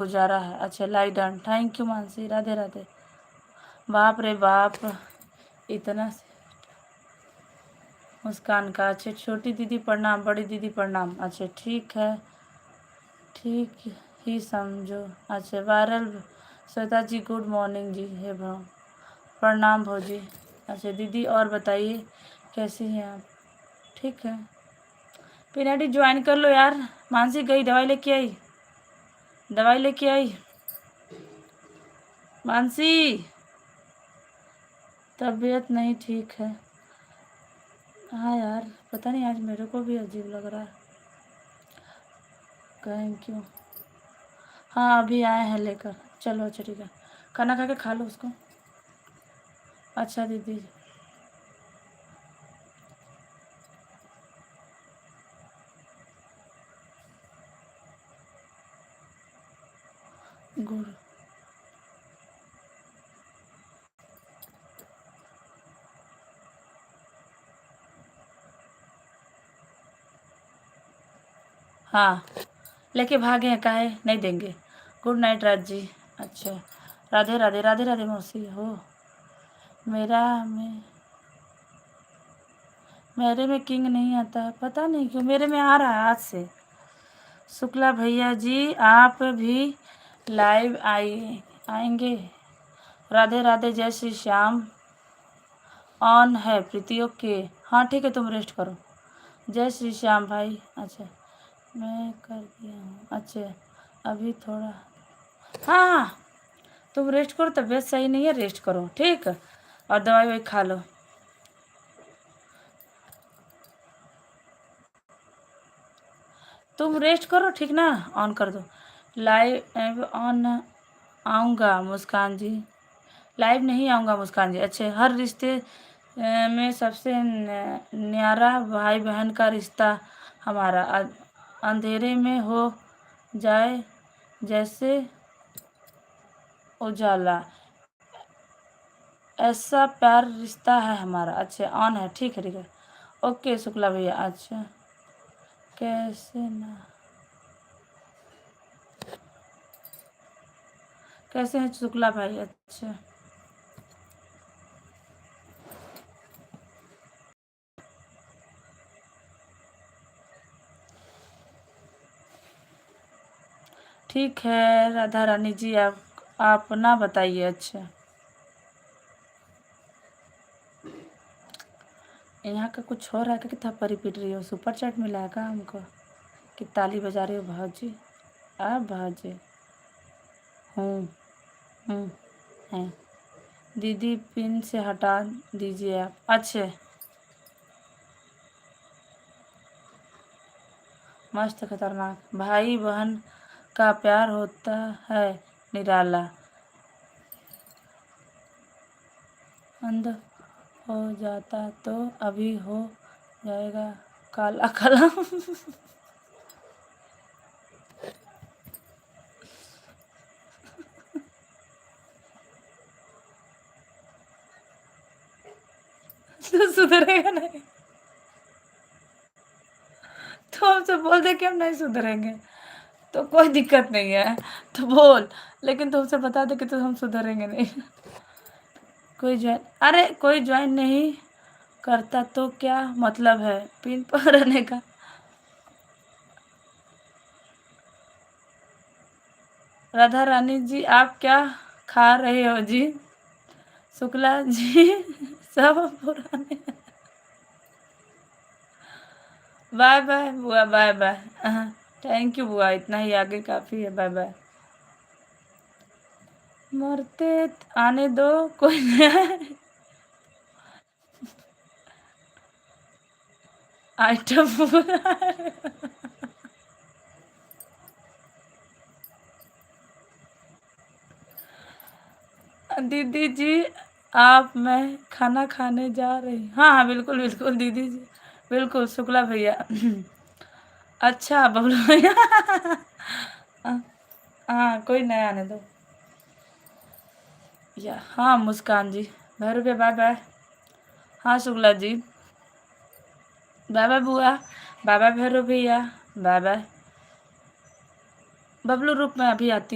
गुजारा है। अच्छा lie down, thank you Mansi, Radhe Radhe. बाप रे बाप, इतना मुस्कान का। अच्छा छोटी दीदी प्रणाम, बड़ी दीदी प्रणाम। अच्छा ठीक है, ठीक ही समझो। अच्छा वायरल श्वेता जी गुड मॉर्निंग जी। हे प्रणाम भौजी। अच्छा दीदी और बताइए कैसी हैं आप? ठीक है, पीनाटी ज्वाइन कर लो यार। मानसी गई, दवाई लेके आई, दवाई लेके आई मानसी, तबीयत नहीं ठीक है। हाँ यार पता नहीं, आज मेरे को भी अजीब लग रहा है। कहें क्यों? हाँ अभी आए हैं लेकर। चलो अच्छा ठीक है, खाना खा के खा लो उसको। अच्छा दीदी, गुड। हाँ लेके भागे हैं, काहे नहीं देंगे। Good night Raj ji. अच्छा राधे राधे, राधे राधे मौसी हो। मेरा में मेरे में किंग नहीं आता है, पता नहीं क्यों, मेरे में आ रहा है आज से। शुक्ला भैया जी आप भी लाइव आएंगे? राधे राधे, जय श्री श्याम। ऑन है प्रीति, ओके। हाँ ठीक है, तुम रेस्ट करो। जय श्री श्याम भाई। अच्छा मैं कर दिया हूँ। अच्छा अभी थोड़ा, हाँ हाँ तुम रेस्ट करो, तबीयत सही नहीं है, रेस्ट करो ठीक, और दवाई वही खा लो। तुम रेस्ट करो ठीक ना, ऑन कर दो। लाइव ऑन आऊँगा मुस्कान जी, लाइव नहीं आऊँगा मुस्कान जी। अच्छे हर रिश्ते में सबसे न्यारा भाई बहन का रिश्ता हमारा, अंधेरे में हो जाए जैसे उजाला, ऐसा प्यार रिश्ता है हमारा। अच्छा ऑन है, ठीक है ठीक है, ओके शुक्ला भैया। अच्छा कैसे ना, कैसे हैं शुक्ला भाई? अच्छा ठीक है राधा रानी जी, आप ना बताइए। अच्छा यहाँ का कुछ हो रहा है क्या? कितना परी पीट रही हो? सुपर चैट मिला है क्या हमको कि ताली बजा रही हो भाजी? आप भाजी हूँ हूँ हैं दीदी, पिन से हटा दीजिए आप। अच्छे मस्त खतरनाक, भाई बहन का प्यार होता है निराला, अंध हो जाता तो अभी हो जाएगा काला कलम। तो सुधरेगा नहीं, तो हमसे बोल दे कि हम नहीं सुधरेंगे तो कोई दिक्कत नहीं है, तो बोल, लेकिन तुमसे बता दे कि तो हम सुधरेंगे नहीं। कोई ज्वाइन, अरे कोई ज्वाइन नहीं करता तो क्या मतलब है पिन पर रहने का? राधा रानी जी आप क्या खा रहे हो जी? शुक्ला जी सब पुराने। बाय बाय बुआ, बाय बाय। थैंक यू बुआ, इतना ही आगे काफ़ी है, बाय बाय। मरते आने दो, कोई नया आइटम। दीदी जी आप, मैं खाना खाने जा रही। हाँ हाँ बिल्कुल बिल्कुल दीदी जी, बिल्कुल शुक्ला भैया। अच्छा बबलू भैया। हाँ कोई नया आने दो। या हाँ मुस्कान जी, भैरव भैया बाय बाय। हाँ शुक्ला जी बाय बाय बुआ, बाय बाय भैरव भैया, बाय बाय। बबलू रूप में अभी आती